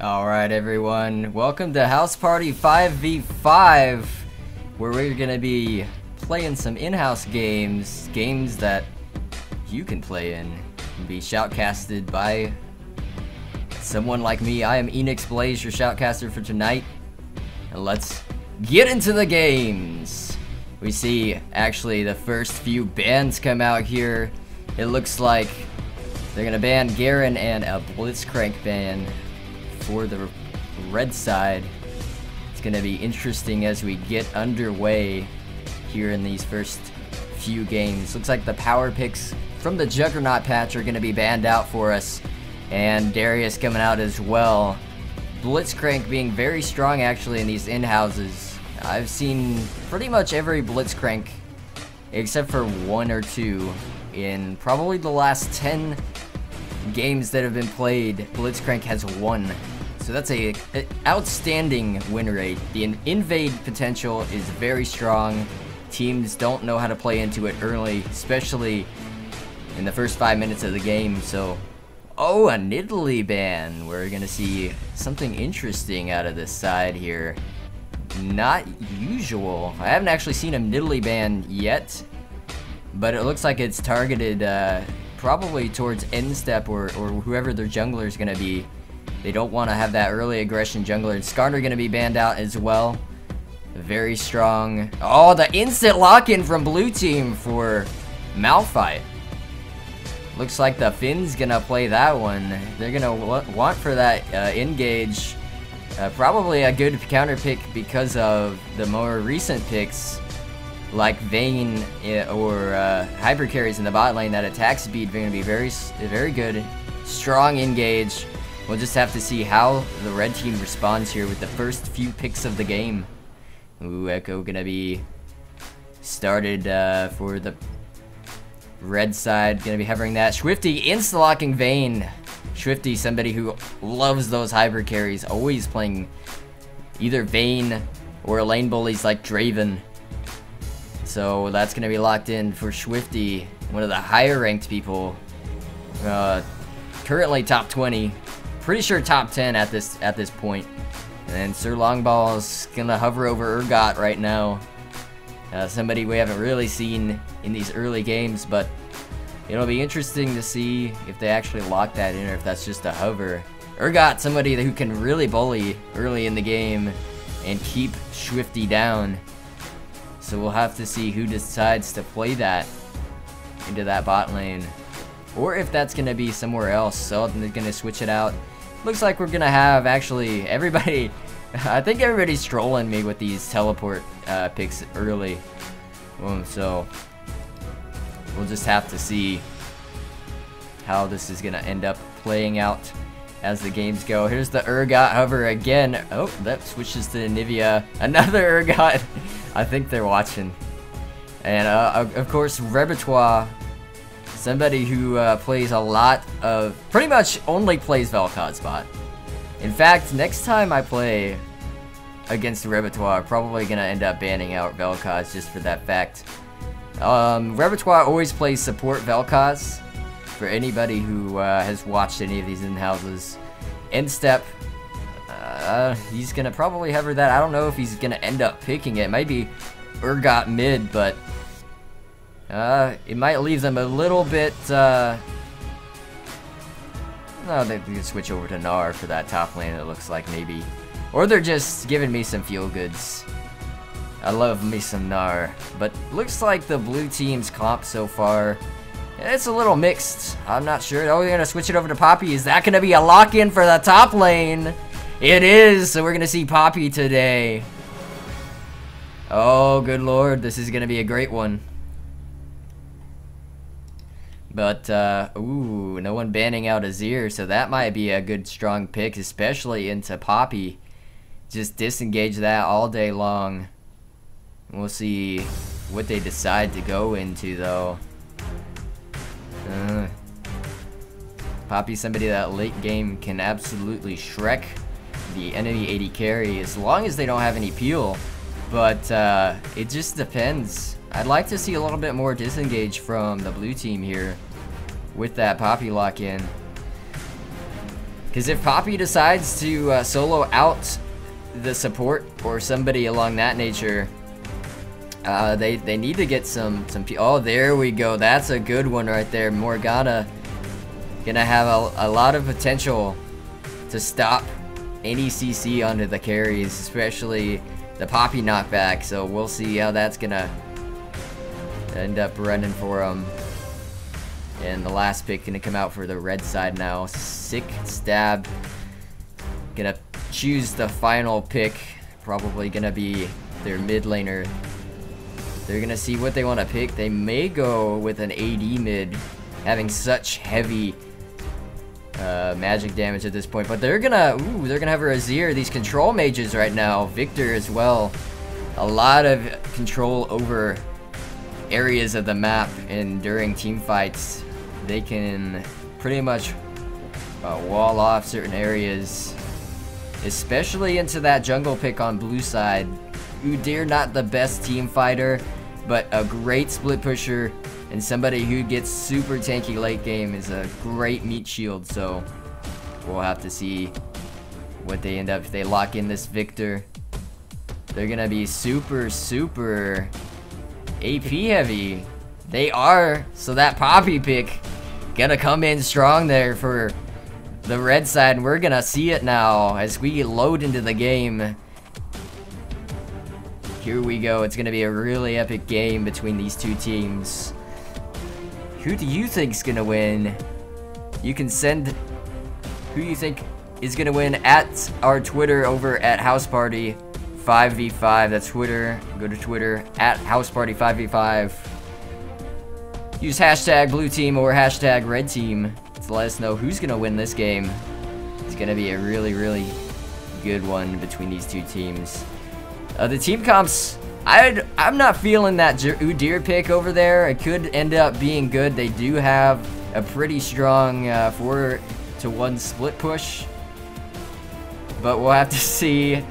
Alright everyone, welcome to House Party 5v5, where we're gonna be playing some in-house games that you can play in and be shoutcasted by someone like me. I am Enix Blaze, your shoutcaster for tonight, and let's get into the games. We see actually the first few bans come out here. It looks like they're gonna ban Garen and a Blitzcrank ban for the red side. It's gonna be interesting as we get underway here in these first few games. Looks like the power picks from the Juggernaut patch are gonna be banned out for us, and Darius coming out as well. Blitzcrank being very strong actually in these in-houses. I've seen pretty much every Blitzcrank except for one or two in probably the last 10 games that have been played. Blitzcrank has won. So that's a outstanding win rate. The invade potential is very strong. Teams don't know how to play into it early, especially in the first 5 minutes of the game. So, oh, a Nidalee ban. We're gonna see something interesting out of this side here. Not usual. I haven't actually seen a Nidalee ban yet, but it looks like it's targeted probably towards end step or whoever their jungler is gonna be. They don't want to have that early aggression jungler. Skarner gonna be banned out as well. Very strong. Oh, the instant lock-in from blue team for Malphite. Looks like the Finn's gonna play that one. They're gonna want for that engage. Probably a good counter pick because of the more recent picks like Vayne or Hyper Carries in the bot lane. That attack speed going to be very good. Strong engage. We'll just have to see how the red team responds here with the first few picks of the game. Ooh, Echo gonna be started for the red side. Gonna be hovering that. Swifty insta-locking Vayne. Swifty, somebody who loves those hyper carries, always playing either Vayne or lane bullies like Draven. So that's gonna be locked in for Swifty, one of the higher ranked people. Currently top 20. Pretty sure top 10 at this point. And Sir Longball's gonna hover over Urgot right now. Somebody we haven't really seen in these early games, but it'll be interesting to see if they actually lock that in or if that's just a hover. Urgot, somebody who can really bully early in the game and keep Swifty down. So we'll have to see who decides to play that into that bot lane. Or if that's gonna be somewhere else. So they're gonna switch it out. Looks like we're gonna have actually everybody. I think everybody's trolling me with these teleport picks early. So we'll just have to see how this is gonna end up playing out as the games go. Here's the Urgot hover again. Oh, that switches to Nivea. Another Urgot. I think they're watching. And of course, Repertoire. Somebody who plays a lot of, pretty much only plays Vel'Koz's bot. In fact, next time I play against Repertoire, I'm probably gonna end up banning out Vel'Koz just for that fact. Repertoire always plays support Vel'Koz. For anybody who has watched any of these in-houses. End step, he's gonna probably hover that. I don't know if he's gonna end up picking it. Maybe Urgot mid, but it might leave them a little bit, no, they can switch over to Gnar for that top lane, it looks like, maybe. Or they're just giving me some feel goods. I love me some Gnar. But looks like the blue team's comp so far, it's a little mixed. I'm not sure. Oh, they're gonna switch it over to Poppy. Is that gonna be a lock-in for the top lane? It is, so we're gonna see Poppy today. Oh, good lord, this is gonna be a great one. But, ooh, no one banning out Azir, so that might be a good strong pick, especially into Poppy. Just disengage that all day long. We'll see what they decide to go into, though. Poppy's somebody that late game can absolutely Shrek the enemy AD carry, as long as they don't have any peel. But, it just depends. I'd like to see a little bit more disengage from the blue team here with that Poppy lock-in. Because if Poppy decides to solo out the support or somebody along that nature, they need to get some oh, there we go. That's a good one right there. Morgana gonna have a lot of potential to stop any CC onto the carries, especially the Poppy knockback. So we'll see how that's gonna end up running for him. And the last pick gonna come out for the red side now. Sick Stab gonna choose the final pick. Probably gonna be their mid laner. They're gonna see what they want to pick. They may go with an AD mid, having such heavy magic damage at this point. But they're gonna have a Azir. These control mages right now. Victor as well. A lot of control over areas of the map, and during team fights, they can pretty much wall off certain areas, especially into that jungle pick on blue side. Udyr, not the best team fighter, but a great split pusher, and somebody who gets super tanky late game, is a great meat shield. So we'll have to see what they end up if they lock in this Victor. They're gonna be super AP heavy. They are. So that Poppy pick gonna come in strong there for the red side, and we're gonna see it now as we load into the game. Here we go. It's gonna be a really epic game between these two teams. Who do you think's gonna win? You can send who you think is gonna win at our Twitter over at House Party 5v5. That's Twitter. Go to Twitter at House Party 5v5. Use hashtag blue team or hashtag red team to let us know who's gonna win this game. It's gonna be a really good one between these two teams. The team comps, I'm not feeling that Udyr pick over there. It could end up being good. They do have a pretty strong 4-to-1 split push, but we'll have to see.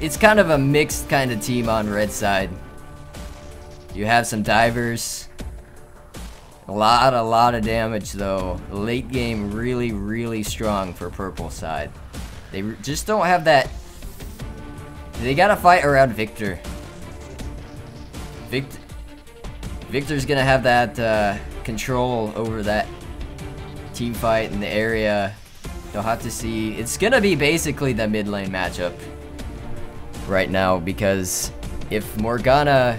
It's kind of a mixed kind of team on red side. You have some divers. A lot of damage though. Late game really strong for purple side. They just don't have that. They gotta fight around Victor. Victor's gonna have that control over that team fight in the area. They'll have to see. It's gonna be basically the mid lane matchup right now, because if Morgana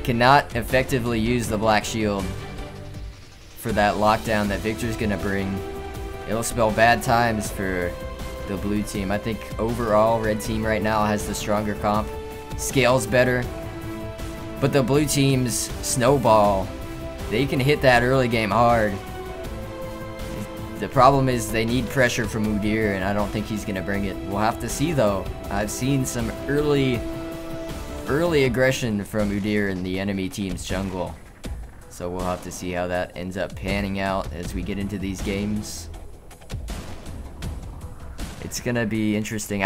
cannot effectively use the black shield for that lockdown that Victor's gonna bring, it'll spell bad times for the blue team. I think overall red team right now has the stronger comp, scales better, but the blue team's snowball, they can hit that early game hard. The problem is they need pressure from Udyr, and I don't think he's gonna bring it. We'll have to see though. I've seen some early aggression from Udyr in the enemy team's jungle. So we'll have to see how that ends up panning out as we get into these games. It's gonna be interesting.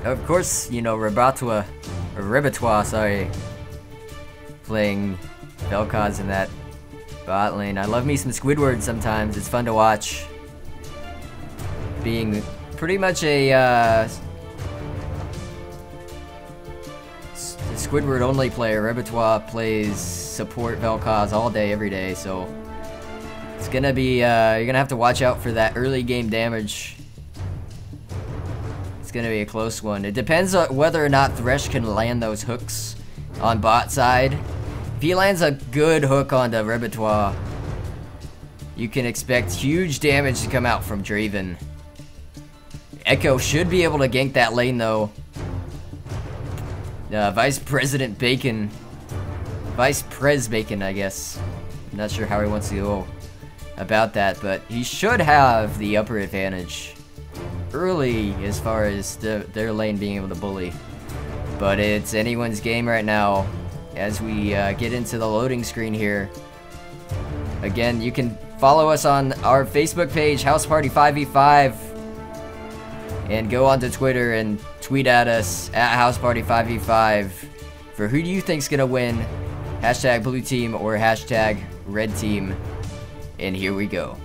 Of course, you know, Rebatois, sorry, playing Vel'Koz in that bot lane. I love me some Squidward sometimes. It's fun to watch. Being pretty much a Squidward only player, Rebatois plays support Vel'Koz all day, every day, so it's gonna be, you're gonna have to watch out for that early game damage. It's gonna be a close one. It depends on whether or not Thresh can land those hooks on bot side. If he lands a good hook onto Rebatois, you can expect huge damage to come out from Draven. Echo should be able to gank that lane though. Vice President Bacon. Vice Prez Bacon, I guess. I'm not sure how he wants to go about that, but he should have the upper advantage early as far as their lane being able to bully. But it's anyone's game right now as we get into the loading screen here. Again, you can follow us on our Facebook page, House Party 5v5, and go onto Twitter and tweet at us at House Party 5v5 for who do you think's gonna win Hashtag blue team or hashtag red team. And here we go.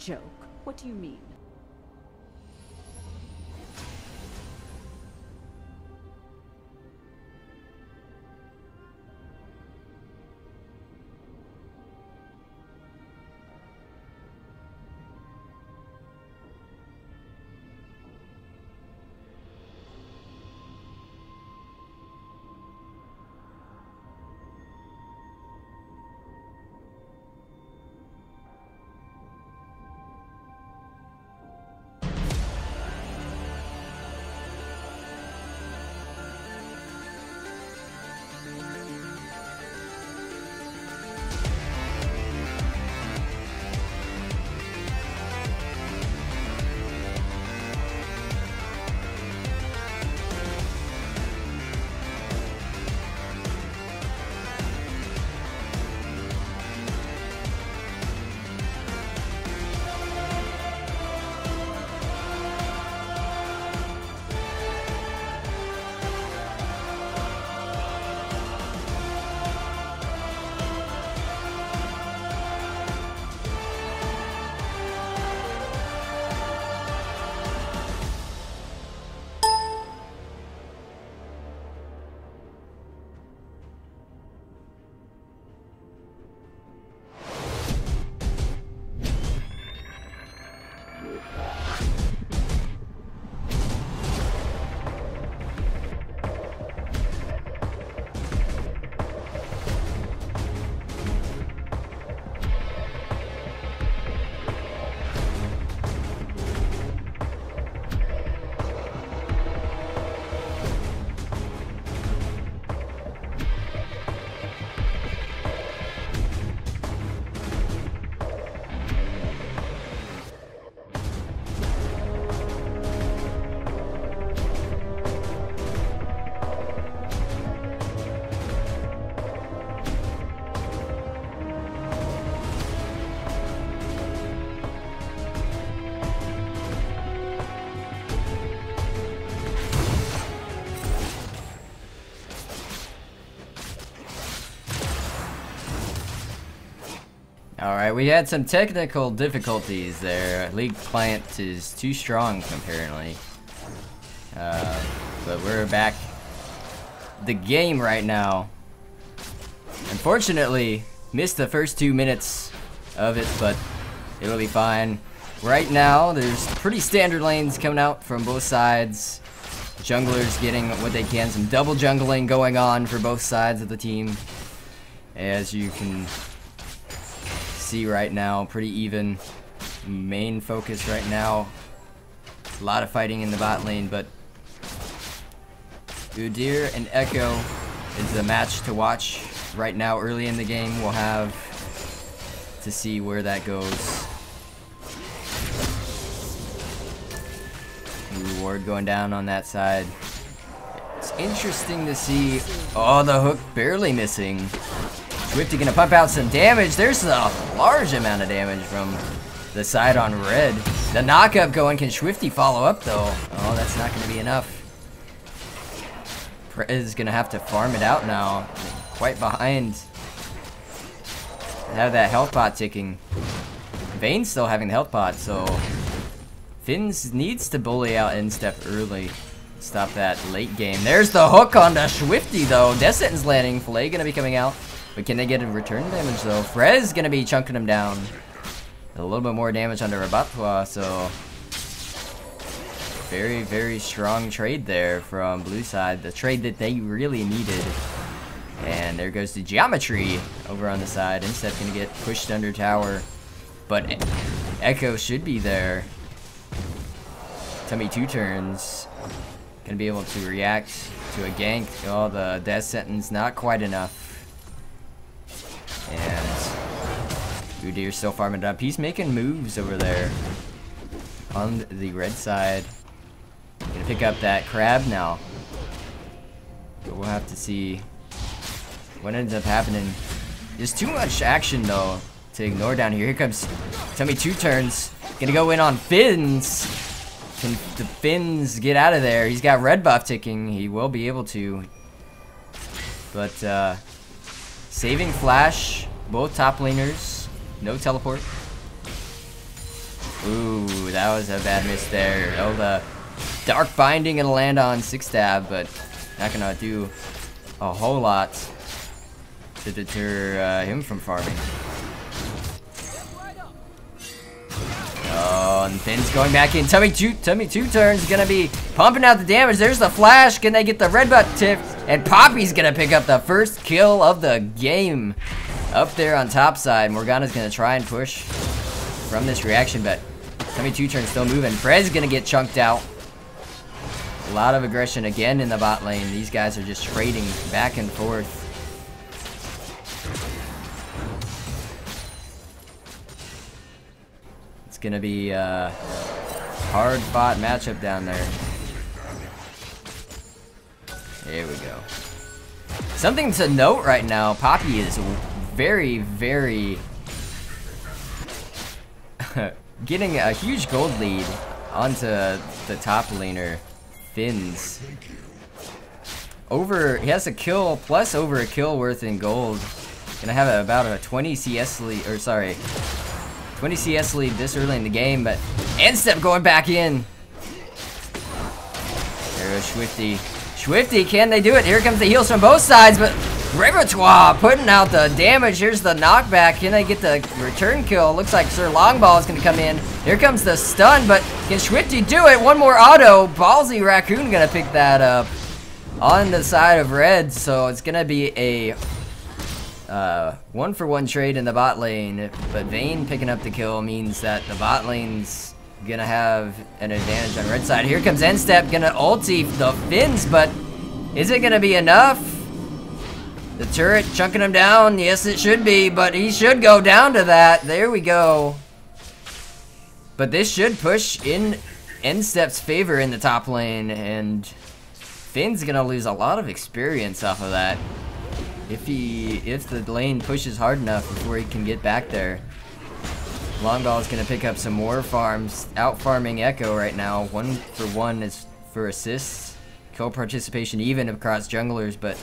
Joke? What do you mean? Alright, we had some technical difficulties there. League client is too strong, apparently. But we're back the game right now. Unfortunately, missed the first 2 minutes of it, but it'll be fine. Right now, there's pretty standard lanes coming out from both sides. Junglers getting what they can, some double jungling going on for both sides of the team. As you can see right now, pretty even. Main focus right now. A lot of fighting in the bot lane, but Udyr and Echo is the match to watch right now early in the game. We'll have to see where that goes. Ward going down on that side. It's interesting to see. Oh, the hook barely missing. Swifty gonna pump out some damage. There's a large amount of damage from the side on red. The knockup going. Can Swifty follow up though? Oh, that's not gonna be enough. Prez is gonna have to farm it out now. Quite behind. Have that health pot ticking. Vayne's still having the health pot, so Finns needs to bully out Instep early. Stop that late game. There's the hook on the Swifty though. Death Sentence landing. Filet gonna be coming out. But can they get a return damage though? Frez gonna be chunking him down. A little bit more damage under Rabatwa, so very, very strong trade there from blue side. The trade that they really needed. And there goes the Geometry over on the side. Instep gonna get pushed under tower. But Echo should be there. Tummy 2 turns. Gonna be able to react to a gank. Oh, the Death Sentence not quite enough. And Udyr's still farming it up. He's making moves over there on the red side. Gonna pick up that crab now. But we'll have to see what ends up happening. There's too much action though to ignore down here. Here comes Tummy 2 turns. Gonna go in on Finns. Can the Finns get out of there? He's got red buff ticking. He will be able to. But saving flash. Both top laners. No teleport. Ooh, that was a bad miss there. Oh, the Dark Binding gonna land on 6 stab, but not gonna do a whole lot to deter him from farming. Oh, and Finn's going back in. Tummy 2 turns. Gonna be pumping out the damage. There's the flash. Can they get the red butt tip? And Poppy's gonna pick up the first kill of the game. Up there on top side. Morgana's gonna try and push from this reaction, but Tummy 2 turns still moving. Prez gonna get chunked out. A lot of aggression again in the bot lane. These guys are just trading back and forth. It's gonna be a hard fought matchup down there. There we go. Something to note right now, Poppy is very, very getting a huge gold lead onto the top laner, Finns. He has a kill plus over a kill worth in gold. Gonna have about a 20 CS lead, or sorry, 20 CS lead this early in the game, but Instep going back in. There goes Swifty. Swifty, can they do it? Here comes the heals from both sides, but Repertoire putting out the damage. Here's the knockback. Can they get the return kill? Looks like Sir Longball is going to come in. Here comes the stun, but can Swifty do it? One more auto. Ballsy Raccoon going to pick that up on the side of red, so it's going to be a 1-for-1 trade in the bot lane, but Vayne picking up the kill means that the bot lane's gonna have an advantage on red side. Here comes Instep, gonna ulti the Finns, but is it gonna be enough? The turret chunking him down. Yes, it should be, but he should go down to that. There we go. But this should push in Instep's favor in the top lane, and Finn's gonna lose a lot of experience off of that. If the lane pushes hard enough before he can get back there. Longball is going to pick up some more farms, out-farming Echo right now. 1-for-1 is for assists. Co-participation even across junglers, but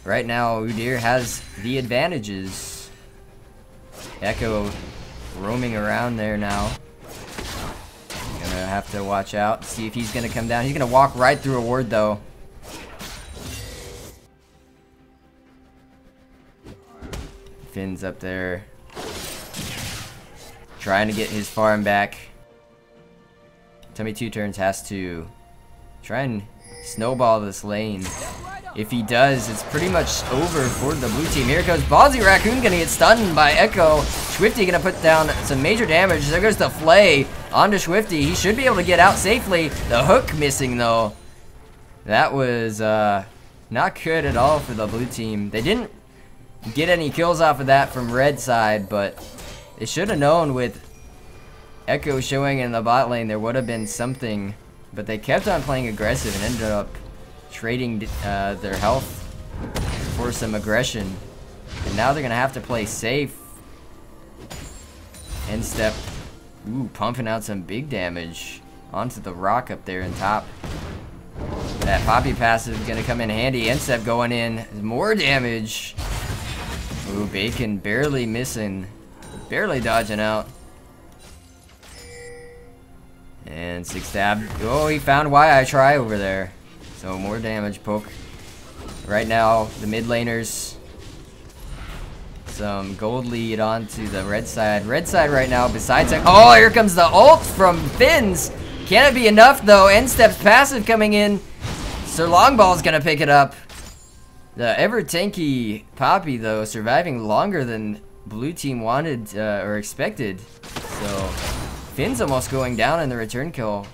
right now Udyr has the advantages. Echo roaming around there now. Gonna have to watch out, see if he's gonna come down. He's gonna walk right through a ward though. Finn's up there, trying to get his farm back. Tummy 2 turns has to try and snowball this lane. If he does, it's pretty much over for the blue team. Here goes Ballsy Raccoon, gonna get stunned by Echo. Swifty gonna put down some major damage. There goes the Flay onto Swifty. He should be able to get out safely. The hook missing though. That was not good at all for the blue team. They didn't get any kills off of that from red side, but they should have known with Echo showing in the bot lane there would have been something. But they kept on playing aggressive and ended up trading their health for some aggression. And now they're gonna have to play safe. End step, ooh, pumping out some big damage onto the rock up there in top. That Poppy passive is gonna come in handy. End step going in, more damage. Ooh, Bacon barely missing, barely dodging out. And 6 stab. Oh, he found why I try over there. So more damage poke. Right now, the mid laners. Some gold lead onto the red side. Red side right now, besides... Oh, here comes the ult from Finns. Can it be enough, though? End step's passive coming in. Sir Longball's gonna pick it up. The ever-tanky Poppy, though, surviving longer than blue team wanted or expected. So... Finn's almost going down in the return kill.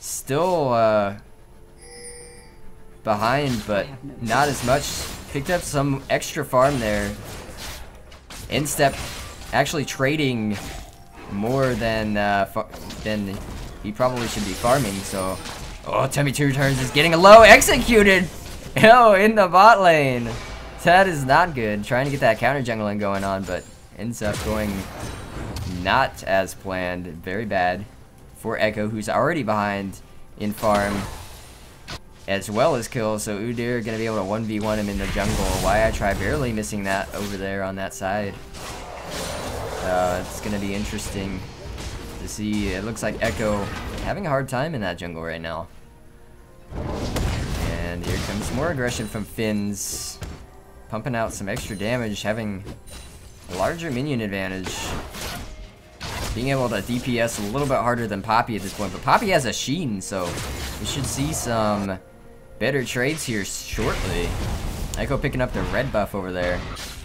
Still behind, but not as much. Picked up some extra farm there. End step actually trading more than he probably should be farming. So, oh, Tummy 2 turns is getting a low executed. Oh, in the bot lane. That is not good. Trying to get that counter jungling going on, but ends up going not as planned. Very bad for Echo, who's already behind in farm as well as kills. So Udyr gonna be able to 1v1 him in the jungle. Why I try barely missing that over there on that side. It's gonna be interesting to see. It looks like Echo having a hard time in that jungle right now. And here comes more aggression from Finns, pumping out some extra damage, having a larger minion advantage. Being able to DPS a little bit harder than Poppy at this point, but Poppy has a Sheen, so we should see some better trades here shortly. Echo picking up the red buff over there.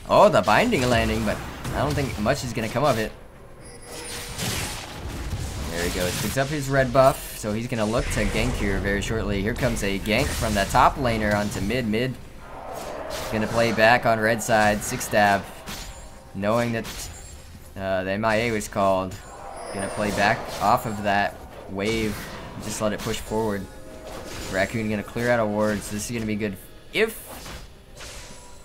Oh, the binding landing, but I don't think much is gonna come of it. There he goes, picks up his red buff, so he's gonna look to gank here very shortly. Here comes a gank from the top laner onto mid. Gonna play back on red side, 6 stab, knowing that the MIA was called. Gonna play back off of that wave. Just let it push forward. Raccoon gonna clear out of wards. This is gonna be good if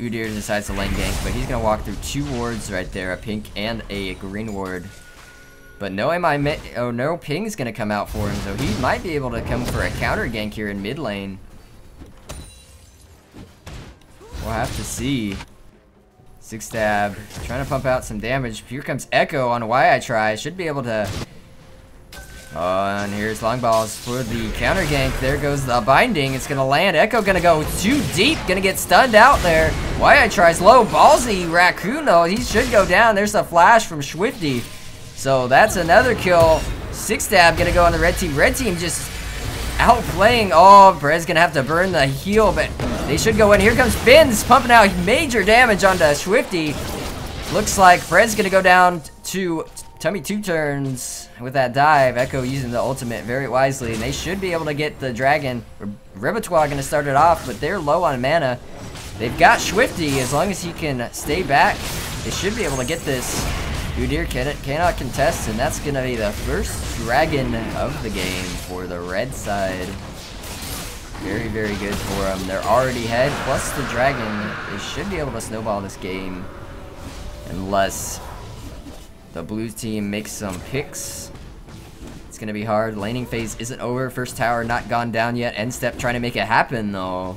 Udyr decides to lane gank, but he's gonna walk through 2 wards right there, a pink and a green ward. But no no ping's gonna come out for him, so he might be able to come for a counter gank here in mid lane. We'll have to see. 6 stab, trying to pump out some damage. Here comes Echo on why I try. Should be able to. Oh, and here's Longballs for the counter gank. There goes the binding. It's gonna land. Echo gonna go too deep. Gonna get stunned out there. Why I tries low. Ballsy Raccoon though. He should go down. There's a flash from Swifty. So that's another kill. 6 stab gonna go on the red team. Red team just outplaying. Oh, Perez gonna have to burn the heal, but they should go in. Here comes Finns pumping out major damage onto Swifty. Looks like Fred's gonna go down to Tummy 2 turns with that dive. Echo using the ultimate very wisely, and they should be able to get the dragon. Repertoire gonna start it off, but they're low on mana. They've got Swifty. As long as he can stay back, they should be able to get this. Udyr cannot contest, and that's gonna be the first dragon of the game for the red side. Very, very good for them. They're already ahead, plus the dragon. They should be able to snowball this game. Unless the blue team makes some picks. It's going to be hard. Laning phase isn't over. First tower not gone down yet. End step trying to make it happen, though.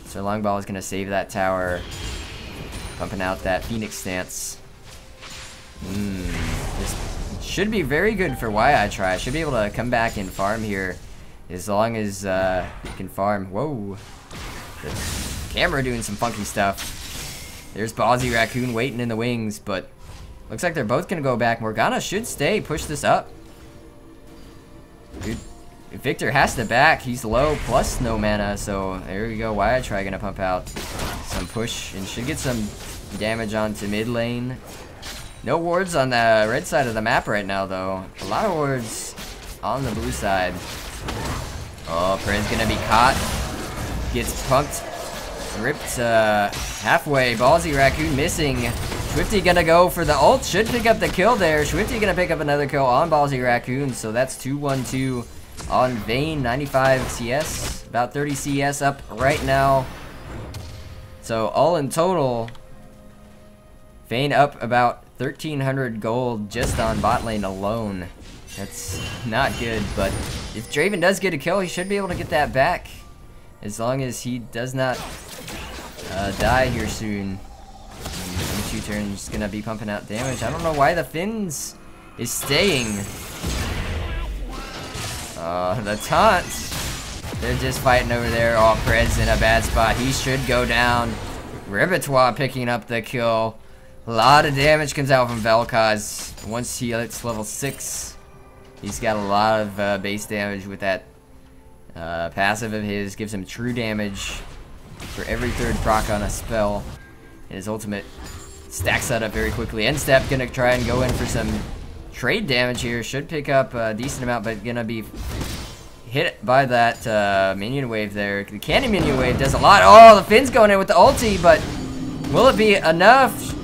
So Longball is going to save that tower. Pumping out that Phoenix stance. This should be very good for why I try. I should be able to come back and farm here as long as you can farm. Whoa. The camera doing some funky stuff. There's Ballsy Raccoon waiting in the wings, but looks like they're both gonna go back. Morgana should stay, push this up. Dude, Victor has to back. He's low plus no mana, so there we go. Why I try gonna pump out some push and should get some damage onto mid lane. No wards on the red side of the map right now, though. A lot of wards on the blue side. Oh, Prez gonna be caught. Gets punked. Ripped halfway. Ballsy Raccoon missing. Swifty gonna go for the ult. Should pick up the kill there. Swifty gonna pick up another kill on Ballsy Raccoon. So that's 2-1-2 on Vayne. 95 CS. About 30 CS up right now. So all in total, Vayne up about 1,300 gold just on bot lane alone. That's not good, but if Draven does get a kill, he should be able to get that back. As long as he does not die here soon. In 2 turns, gonna be pumping out damage. I don't know why the Finns is staying. The taunt. They're just fighting over there. Oh, Prez in a bad spot. He should go down. Repertoire picking up the kill. A lot of damage comes out from Vel'Koz. Once he hits level 6, he's got a lot of base damage with that passive of his. Gives him true damage for every 3rd proc on a spell. And his ultimate stacks that up very quickly. End step gonna try and go in for some trade damage here. Should pick up a decent amount, but gonna be hit by that minion wave there. The candy minion wave does a lot. Oh, the Finn's going in with the ulti, but will it be enough?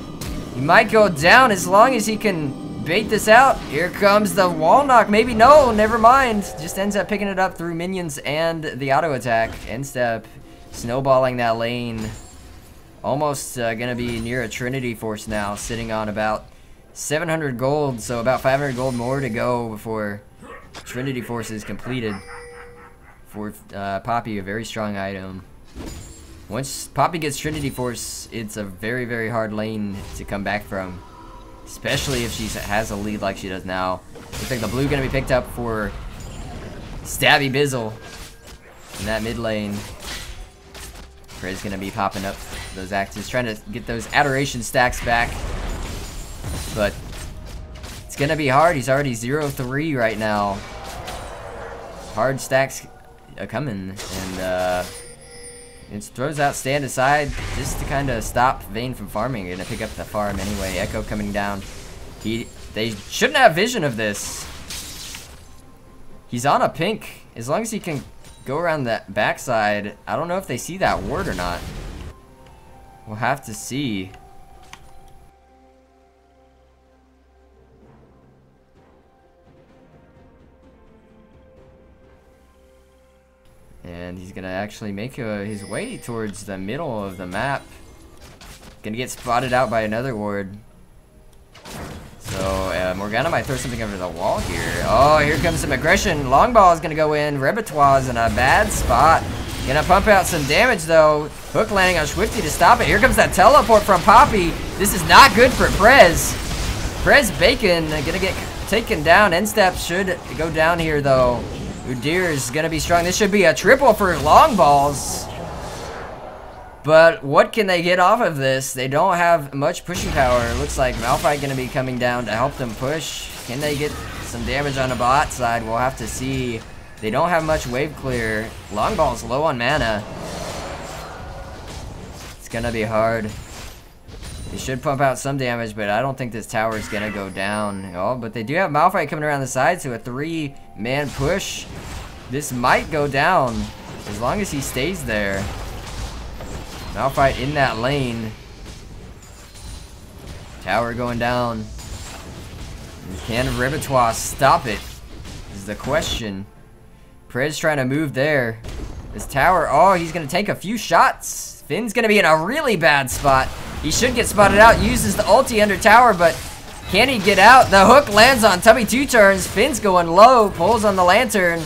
He might go down as long as he can bait this out. Here comes the wall knock. Maybe no, never mind. Just ends up picking it up through minions and the auto attack. End step, snowballing that lane. Almost gonna be near a Trinity Force now, sitting on about 700 gold, so about 500 gold more to go before Trinity Force is completed. For Poppy, a very strong item. Once Poppy gets Trinity Force, it's a very, very hard lane to come back from. Especially if she has a lead like she does now. Looks like the blue gonna be picked up for Stabby Bizzle in that mid lane. Prez gonna be popping up those axes, trying to get those adoration stacks back. But it's gonna be hard. He's already 0-3 right now. Hard stacks coming, and it throws out stand aside just to kind of stop Vayne from farming. Gonna pick up the farm anyway. Echo coming down. They shouldn't have vision of this. He's on a pink. As long as he can go around that backside, I don't know if they see that ward or not. We'll have to see. And he's gonna actually make his way towards the middle of the map. Gonna get spotted out by another ward. So Morgana might throw something over the wall here. Oh, here comes some aggression. Longball is gonna go in. Repertoire's in a bad spot. Gonna pump out some damage though. Hook landing on Swifty to stop it. Here comes that teleport from Poppy. This is not good for Prez. Prez Bacon gonna get taken down. End step should go down here though. Udyr is gonna be strong. This should be a triple for long balls. But what can they get off of this? They don't have much pushing power. It looks like Malphite gonna be coming down to help them push. Can they get some damage on the bot side? We'll have to see. They don't have much wave clear. Long ball's low on mana. It's gonna be hard. They should pump out some damage, but I don't think this tower is gonna go down. Oh, but they do have Malphite coming around the side, so a 3-man push. This might go down as long as he stays there. Malphite in that lane. Tower going down. Can Repertoire stop it? Is the question. Prez trying to move there. This tower, oh, he's gonna take a few shots. Finn's gonna be in a really bad spot. He should get spotted out, uses the ulti under tower, but can he get out? The hook lands on Tubby 2 turns. Finn's going low, pulls on the lantern.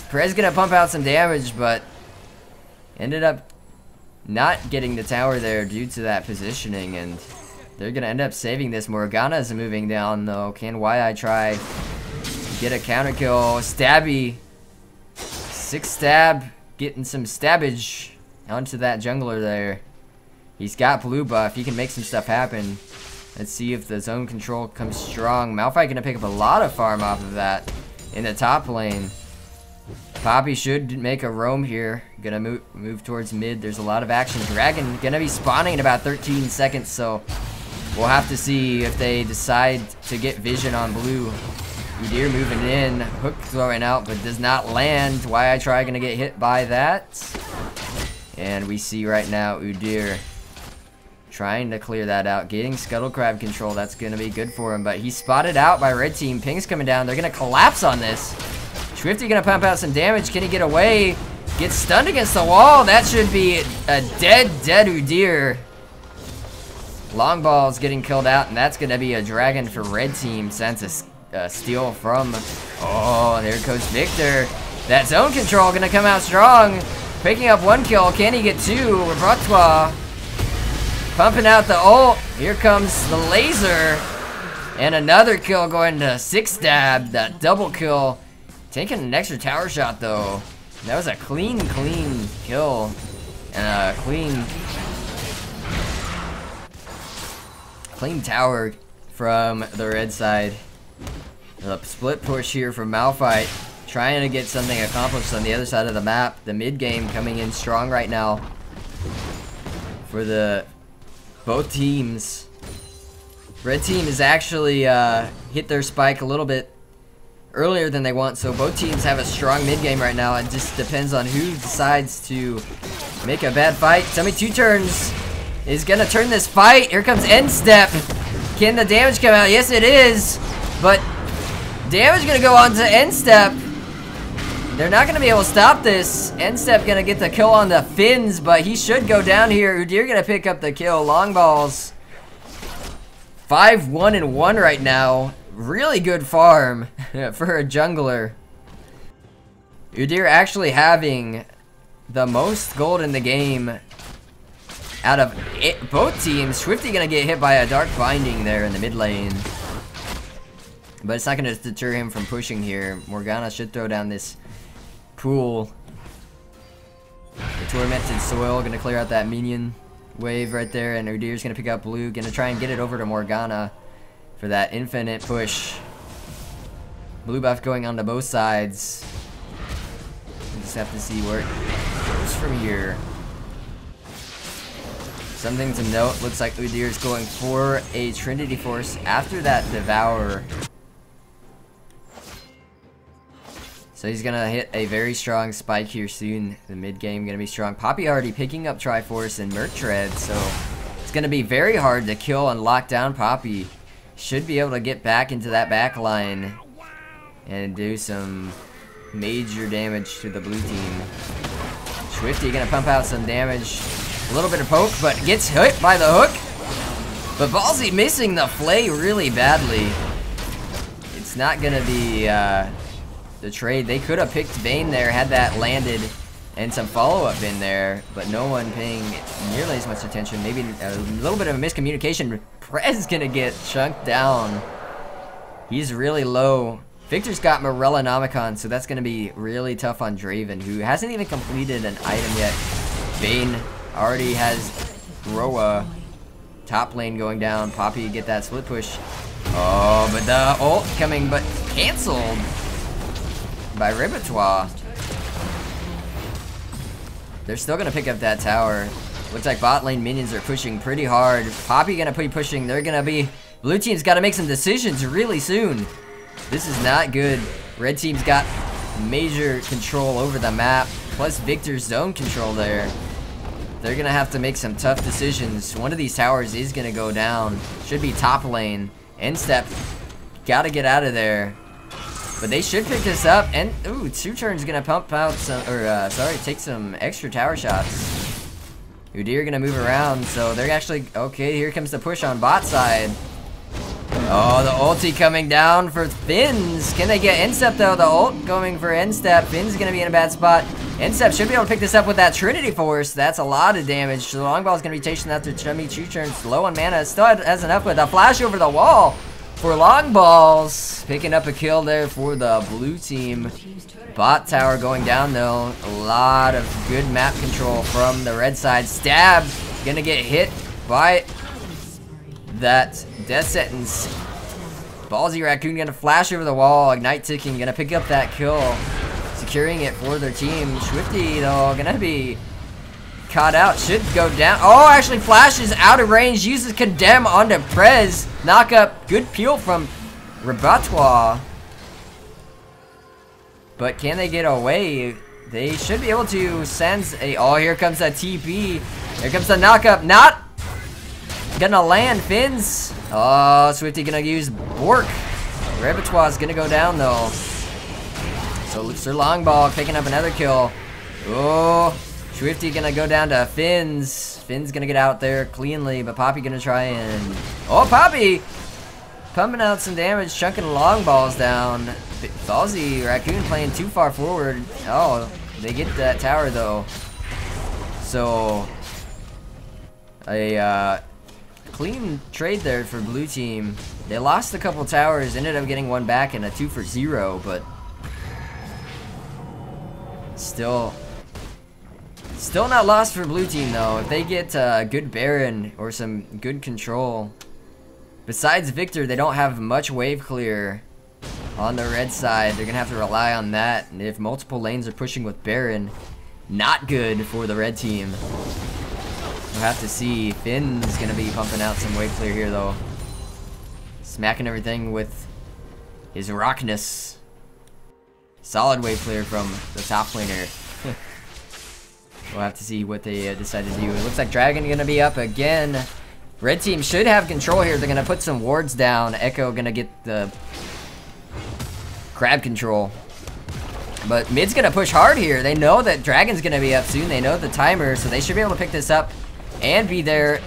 Prez gonna pump out some damage, but ended up not getting the tower there due to that positioning, and They're gonna end up saving this. Morgana's moving down though. Can YI try get a counter kill? Stabby. 6 stab. Getting some stabbage onto that jungler there. He's got blue buff. He can make some stuff happen. Let's see if the zone control comes strong. Malphite gonna pick up a lot of farm off of that in the top lane. Poppy should make a roam here. Gonna move towards mid. There's a lot of action. Dragon gonna be spawning in about 13 seconds, so we'll have to see if they decide to get vision on blue. Udyr moving in. Hook throwing out, but does not land. YI try gonna get hit by that. And we see right now Udyr trying to clear that out. Getting Scuttle Crab control. That's gonna be good for him, but he's spotted out by red team. Ping's coming down. They're gonna collapse on this. Swifty gonna pump out some damage. Can he get away? Gets stunned against the wall. That should be a dead Udyr. Long Ball's getting killed out, and that's gonna be a dragon for red team. Sense a steal from. Oh, there goes Victor. That zone control gonna come out strong. Picking up 1 kill. Can he get 2? Repertoire. Pumping out the ult. Here comes the laser. And another kill going to 6 stab. That double kill. Taking an extra tower shot though. That was a clean kill. And a clean tower from the red side. The split push here from Malphite. Trying to get something accomplished on the other side of the map. The mid game coming in strong right now. For both teams. Red team has actually hit their spike a little bit earlier than they want, so both teams have a strong mid game right now. It just depends on who decides to make a bad fight. Tommy 2 turns is gonna turn this fight. Here comes end step. Can the damage come out? Yes, it is. But damage gonna go on to end step. They're not gonna be able to stop this. End step gonna get the kill on the Finns, but he should go down here. Udyr gonna pick up the kill. Long balls. 5-1-1 right now. Really good farm for a jungler. Udyr actually having the most gold in the game out of both teams. Swifty gonna get hit by a dark binding there in the mid lane, but it's not gonna deter him from pushing here. Morgana should throw down this pool. The tormented soil gonna clear out that minion wave right there, and Udyr's gonna pick up blue. Gonna try and get it over to Morgana for that infinite push. Blue buff going on to both sides. We just have to see where it goes from here. Something to note, looks like Udyr is going for a Trinity Force after that Devour. So he's gonna hit a very strong spike here soon. The mid game gonna be strong. Poppy already picking up Triforce and Merc Tread, so it's gonna be very hard to kill and lock down Poppy. Should be able to get back into that back line and do some major damage to the blue team. Swifty gonna pump out some damage. A little bit of poke, but gets hit by the hook. But Ballsy missing the flay really badly. It's not gonna be the trade. They could have picked Vayne there, had that landed, and some follow-up in there, but no one paying nearly as much attention. Maybe a little bit of a miscommunication. Prez gonna get chunked down. He's really low. Victor's got Morellonomicon, so that's gonna be really tough on Draven, who hasn't even completed an item yet. Vayne already has Roa. Top lane going down. Poppy get that split push. Oh, but the ult coming, but canceled by Repertoire. They're still gonna pick up that tower. Looks like bot lane minions are pushing pretty hard. Poppy gonna be pushing. They're gonna be... Blue team's gotta make some decisions really soon. This is not good. Red team's got major control over the map, plus Victor's zone control there. They're gonna have to make some tough decisions. One of these towers is gonna go down. Should be top lane. End step. Gotta get out of there. But they should pick this up, and ooh, 2 turns gonna pump out some, or take some extra tower shots. Udyr gonna move around, so they're actually, okay, here comes the push on bot side. Oh, the ulti coming down for Finns. Can they get instep though? The ult going for instep. Finns gonna be in a bad spot. Instep should be able to pick this up with that Trinity Force. That's a lot of damage. The long ball's gonna be chasing after Chummy 2 turns. Low on mana. Still has enough with a flash over the wall for long balls. Picking up a kill there for the blue team. Bot tower going down though. A lot of good map control from the red side. Stab gonna get hit by that death sentence. Ballsy Raccoon gonna flash over the wall. Ignite ticking gonna pick up that kill, securing it for their team. Swifty though gonna be caught out. Should go down. Oh, actually flashes out of range. Uses condemn onto Prez. Knock up. Good peel from Rebattoir. But can they get away? They should be able to send a... Oh, here comes that TP. Here comes the knockup. Not gonna land. Finns. Oh, Swifty gonna use Bork. Rebattoir's gonna go down though. So Sir Longball picking up another kill. Oh, Swifty gonna go down to Finns. Finns gonna get out there cleanly, but Poppy gonna try and... Oh, Poppy! Pumping out some damage, chunking long balls down. Ballsy Raccoon playing too far forward. Oh, they get that tower though. So, a clean trade there for blue team. They lost a couple towers, ended up getting one back in a 2 for 0, but still not lost for blue team though. If they get a good Baron or some good control. Besides Victor, they don't have much wave clear on the red side. They're gonna have to rely on that. And if multiple lanes are pushing with Baron, not good for the red team. We'll have to see. Finn's gonna be pumping out some wave clear here though. Smacking everything with his rockness. Solid wave clear from the top laner. We'll have to see what they decide to do. It looks like Dragon gonna be up again. Red team should have control here. They're gonna put some wards down. Echo gonna get the crab control. But mid's gonna push hard here. They know that Dragon's gonna be up soon. They know the timer, so they should be able to pick this up and be there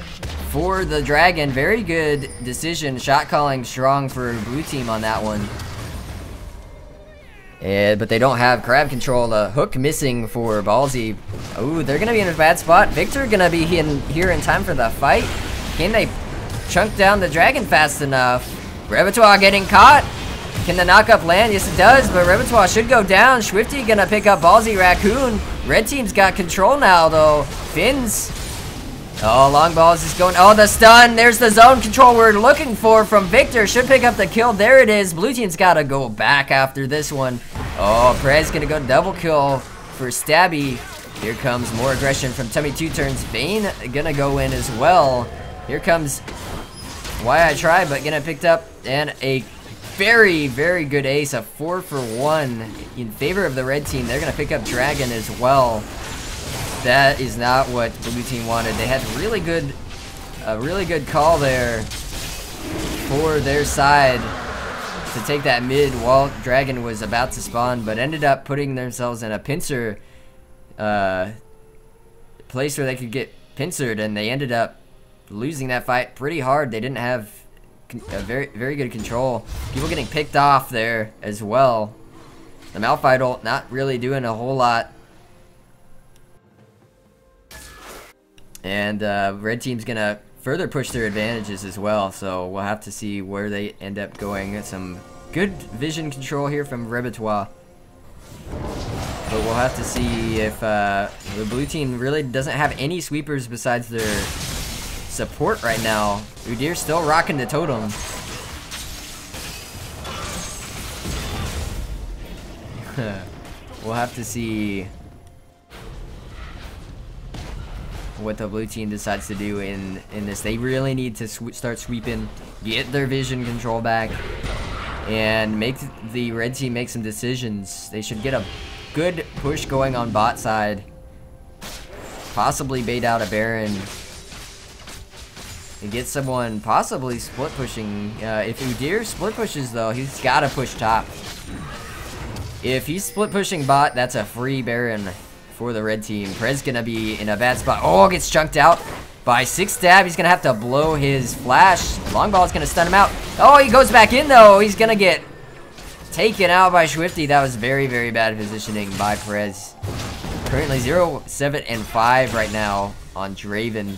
for the Dragon. Very good decision. Shot calling strong for blue team on that one. But they don't have crab control. The hook missing for Ballsy. Oh, they're gonna be in a bad spot. Victor gonna be here in time for the fight. Can they chunk down the Dragon fast enough? Rebattoir getting caught. Can the knockup land? Yes, it does, but Rebattoir should go down. Swifty gonna pick up Ballsy Raccoon. Red team's got control now, though. Finns. Oh, long balls is going. Oh, the stun. There's the zone control we're looking for from Victor. Should pick up the kill. There it is. Blue team's got to go back after this one. Oh, Prez gonna go double kill for Stabby. Here comes more aggression from Tummy 2 turns. Bane gonna go in as well. Here comes Why I Try, but gonna picked up and a very, very good ace. A 4 for 1 in favor of the red team. They're gonna pick up Dragon as well. That is not what blue team wanted. They had a really good call there for their side to take that mid while Dragon was about to spawn, but ended up putting themselves in a pincer place where they could get pincered, and they ended up losing that fight pretty hard. They didn't have a very good control. People getting picked off there as well. The Malphite ult not really doing a whole lot. And red team's gonna further push their advantages as well, so we'll have to see where they end up going. Some good vision control here from Rebattoir. But we'll have to see if the blue team really doesn't have any sweepers besides their support right now. Udir's still rocking the totem. We'll have to see what the blue team decides to do in this. They really need to start sweeping, get their vision control back, and make the red team make some decisions. They should get a good push going on bot side, possibly bait out a Baron and get someone possibly split pushing. If Udyr split pushes though, he's gotta push top. If he's split pushing bot, that's a free Baron for the red team. Prez gonna be in a bad spot. Oh, gets chunked out by 6-stab. He's gonna have to blow his flash. Longball's gonna stun him out. Oh, he goes back in though. He's gonna get taken out by Swifty. That was very, very bad positioning by Prez. Currently 0, 7, and 5 right now on Draven.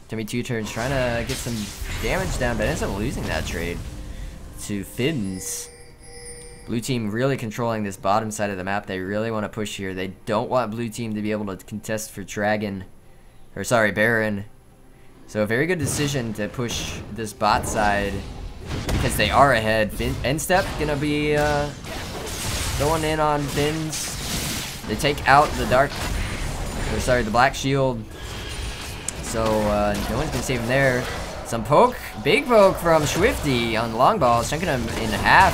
Took me 2 turns trying to get some damage down, but ends up losing that trade to Fins. Blue team really controlling this bottom side of the map. They really want to push here. They don't want blue team to be able to contest for Dragon. Or sorry, Baron. So a very good decision to push this bot side because they are ahead. N-Step gonna be going in on Fins. They take out the the black shield. So no one's gonna save him there. Some poke, big poke from Swifty on the long ball, chunking him in half.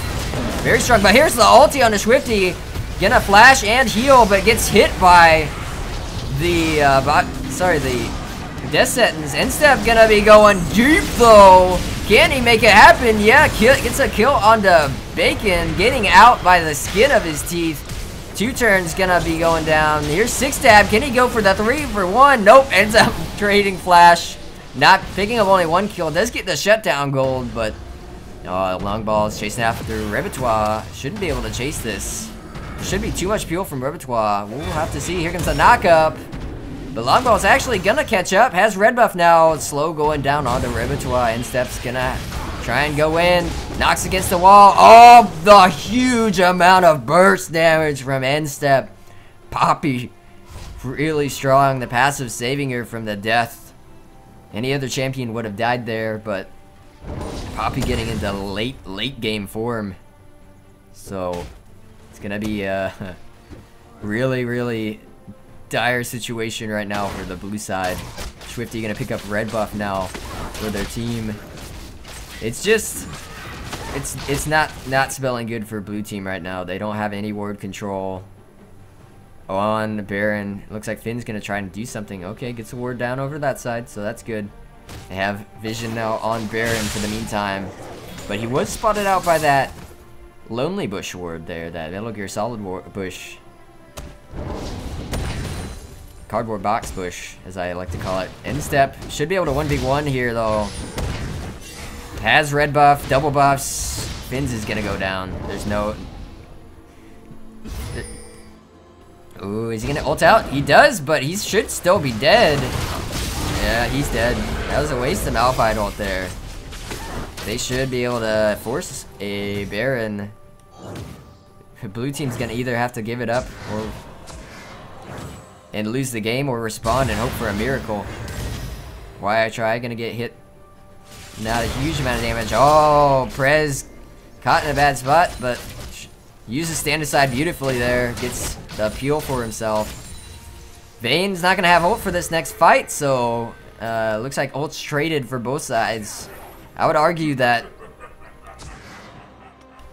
Very strong, but here's the ulti on the Swifty. Gonna flash and heal, but gets hit by the the death sentence. N-Step gonna be going deep though. Can he make it happen? Yeah, gets a kill on the Bacon, getting out by the skin of his teeth. 2 turns gonna be going down. Here's 6-stab. Can he go for the 3 for 1? Nope. Ends up trading flash. Not picking up only 1 kill. Does get the shutdown gold, but long balls chasing after Repertoire. Shouldn't be able to chase this. There should be too much fuel from Repertoire. We'll have to see. Here comes the knockup. But long ball's actually gonna catch up. Has red buff now. Slow going down onto Repertoire. N-Step's gonna try and go in. Knocks against the wall. Oh, the huge amount of burst damage from N-Step. Poppy really strong. The passive saving her from the death. Any other champion would have died there, but Poppy getting into late game form. So it's gonna be a really dire situation right now for the blue side. Swifty gonna pick up red buff now for their team. It's just it's not spelling good for blue team right now. They don't have any ward control on Baron. Looks like Finn's gonna try and do something. Okay, gets the ward down over that side, so that's good. They have vision now on Baron for the meantime, but he was spotted out by that lonely bush ward there, that Metal Gear Solid bush. Cardboard box bush, as I like to call it. N-Step should be able to 1v1 here though. Has red buff, double buffs. Fins is gonna go down. There's no... Ooh, is he gonna ult out? He does, but he should still be dead. Yeah, he's dead. That was a waste of Malphite ult there. They should be able to force a Baron. Blue team's gonna either have to give it up and lose the game, or respond and hope for a miracle. Why I try? Gonna get hit. Not a huge amount of damage. Oh, Prez caught in a bad spot, but uses stand aside beautifully there. Gets the appeal for himself. Vane's not gonna have ult for this next fight, so looks like ult's traded for both sides. I would argue that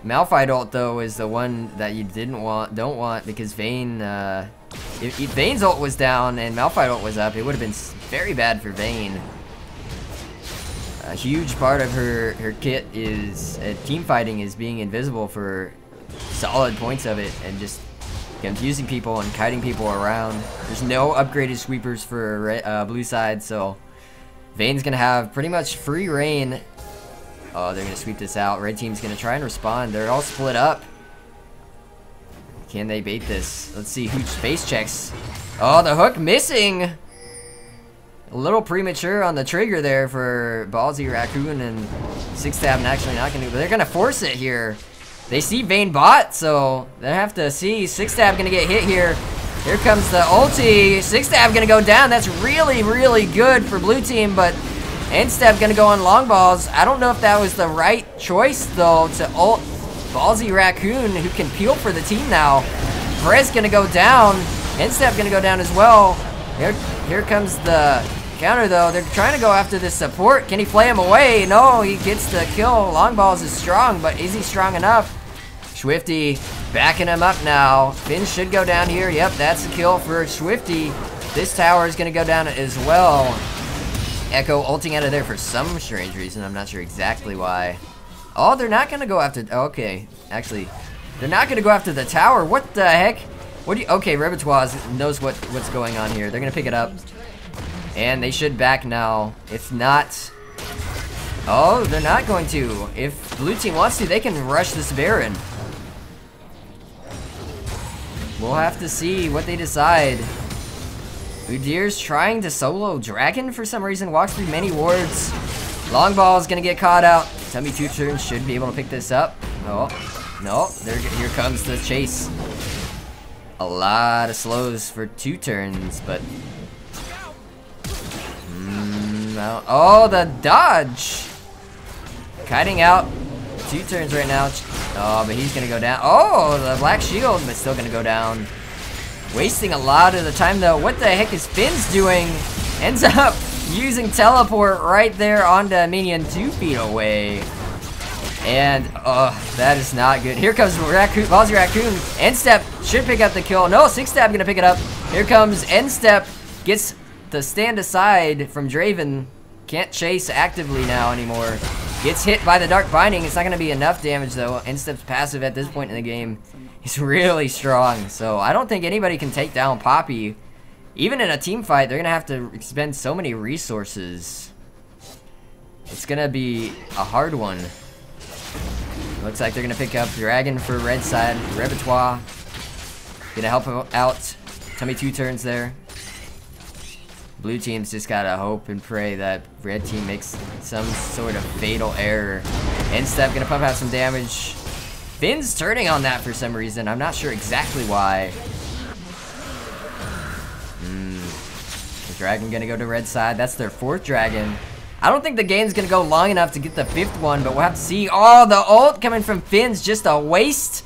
Malphite ult though is the one that you don't want, because Vayne, if Vayne's ult was down and Malphite ult was up, it would have been very bad for Vayne. A huge part of her kit is team fighting, is being invisible for solid points of it and just confusing people and kiting people around. There's no upgraded sweepers for blue side, so Vayne's gonna have pretty much free reign. Oh, they're gonna sweep this out. Red team's gonna try and respond. They're all split up. Can they bait this? Let's see who face checks. Oh, the hook missing. A little premature on the trigger there for Ballsy Raccoon, and 6-stab actually not gonna, but they're gonna force it here. They see Vayne bot, so they have to see 6-stab gonna get hit here. Here comes the ulti. 6-stab gonna go down. That's really good for blue team, but N-Step gonna go on long balls. I don't know if that was the right choice though, to ult Ballsy Raccoon, who can peel for the team now. Perez gonna go down. N-Step gonna go down as well. Here comes the counter though. They're trying to go after this support. Can he play him away? No, he gets the kill. Long balls is strong, but is he strong enough? Swifty backing him up now. Finn should go down here. Yep, that's a kill for Swifty. This tower is gonna go down as well. Echo ulting out of there for some strange reason. I'm not sure exactly why. Oh, they're not gonna go after... Okay, actually, they're not gonna go after the tower. What the heck? What do you... Okay, Repertoire knows what's going on here. They're gonna pick it up. And they should back now. If not... Oh, they're not going to. If blue team wants to, they can rush this Baron. We'll have to see what they decide. Udyr's trying to solo Dragon for some reason. Walks through many wards. Long ball is gonna get caught out. Tummy 2 turns should be able to pick this up. Oh, no. Here comes the chase. A lot of slows for 2 turns, but... no. Oh, the dodge! Kiting out. 2 turns right now. Oh, but he's gonna go down. Oh, the black shield, but still gonna go down. Wasting a lot of the time, though. What the heck is Finn's doing? Ends up using teleport right there onto minion 2 feet away. And, that is not good. Here comes Raccoon, Ballsy Raccoon. End step should pick up the kill. No, 6-stab gonna pick it up. Here comes end step. Gets the stand aside from Draven. Can't chase actively now anymore. Gets hit by the Dark Binding. It's not going to be enough damage, though. End-step's passive at this point in the game. He's really strong. So I don't think anybody can take down Poppy. Even in a team fight, they're going to have to expend so many resources. It's going to be a hard one. Looks like they're going to pick up Dragon for red side. Repertoire. Going to help him out. Tummy 2 turns there. Blue team's just gotta hope and pray that red team makes some sort of fatal error. End step gonna pump out some damage. Finn's turning on that for some reason. I'm not sure exactly why. The dragon gonna go to red side. That's their 4th dragon. I don't think the game's gonna go long enough to get the 5th one, but we'll have to see. Oh, the ult coming from Finn's just a waste.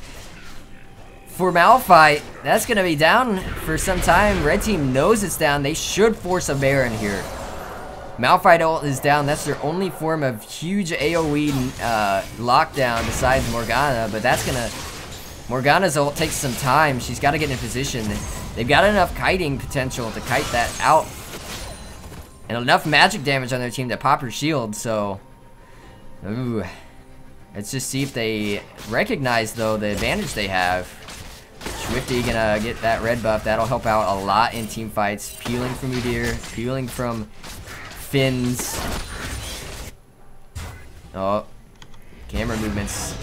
For Malphite, that's going to be down for some time. Red team knows it's down. They should force a Baron here. Malphite ult is down. That's their only form of huge AoE lockdown besides Morgana. But that's going to... Morgana's ult takes some time. She's got to get in position. They've got enough kiting potential to kite that out. And enough magic damage on their team to pop her shield. So... Ooh. Let's just see if they recognize, though, the advantage they have. Swifty gonna get that red buff. That'll help out a lot in team fights. Peeling from Udyr, peeling from Finn's. Oh, camera movements.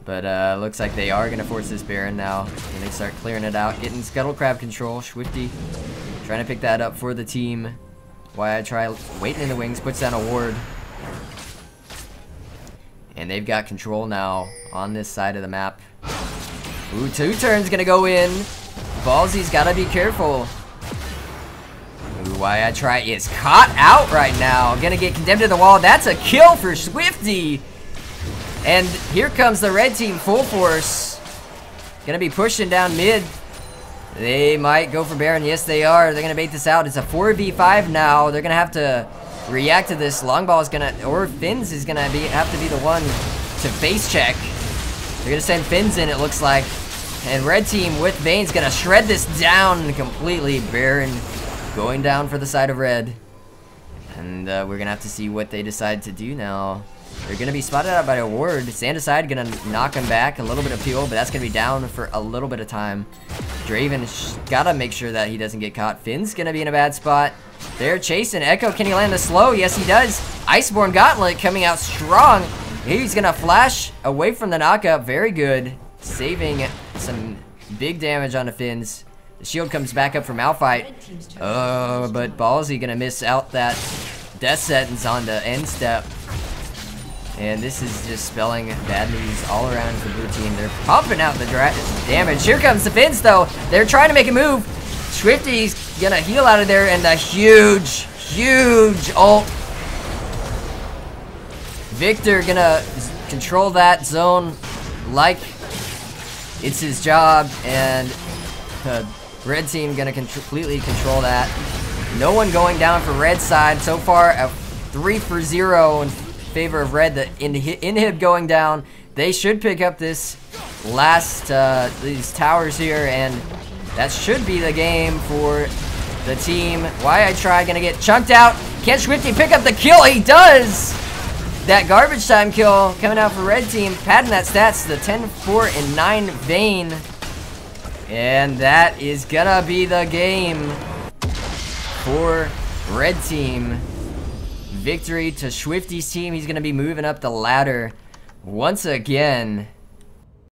But looks like they are gonna force this Baron now. And they start clearing it out, getting Scuttle Crab control. Swifty trying to pick that up for the team. Why I try waiting in the wings, puts down a ward. And they've got control now on this side of the map. Ooh, 2 turns gonna go in. Ballsy's gotta be careful. Ooh, why I try is caught out right now. Gonna get condemned to the wall. That's a kill for Swifty. And here comes the red team full force. Gonna be pushing down mid. They might go for Baron. Yes, they are. They're gonna bait this out. It's a 4v5 now. They're gonna have to react to this. Longball is gonna, or Finn's is gonna have to be the one to face check. They're gonna send Finn's in, it looks like. And red team with Vayne's gonna shred this down completely. Baron going down for the side of red. And we're gonna have to see what they decide to do now. They're gonna be spotted out by a ward. Stand aside, gonna knock him back. A little bit of peel, but that's gonna be down for a little bit of time. Draven's gotta make sure that he doesn't get caught. Finn's gonna be in a bad spot. They're chasing Echo. Can he land a slow? Yes, he does. Iceborne Gauntlet coming out strong. He's gonna flash away from the knockup. Very good. Saving some big damage on the Finns. The shield comes back up for Malphite. Oh, but Ballsy gonna miss out that death sentence on the end step. And this is just spelling bad news all around for the blue team. They're pumping out the damage. Here comes the Finns, though. They're trying to make a move. Swifty's gonna heal out of there, and the huge ult. Victor gonna control that zone like it's his job, and the red team gonna completely control that. No one going down for red side. So far, a 3-for-0 in favor of red. The inhib going down. They should pick up this last, these towers here, and that should be the game for the team. Why I try gonna get chunked out. Can Swifty pick up the kill? He does! That garbage time kill coming out for red team, padding that stats to the 10, 4, and 9 Vayne. And that is gonna be the game for red team. Victory to Swifty's team. He's gonna be moving up the ladder once again.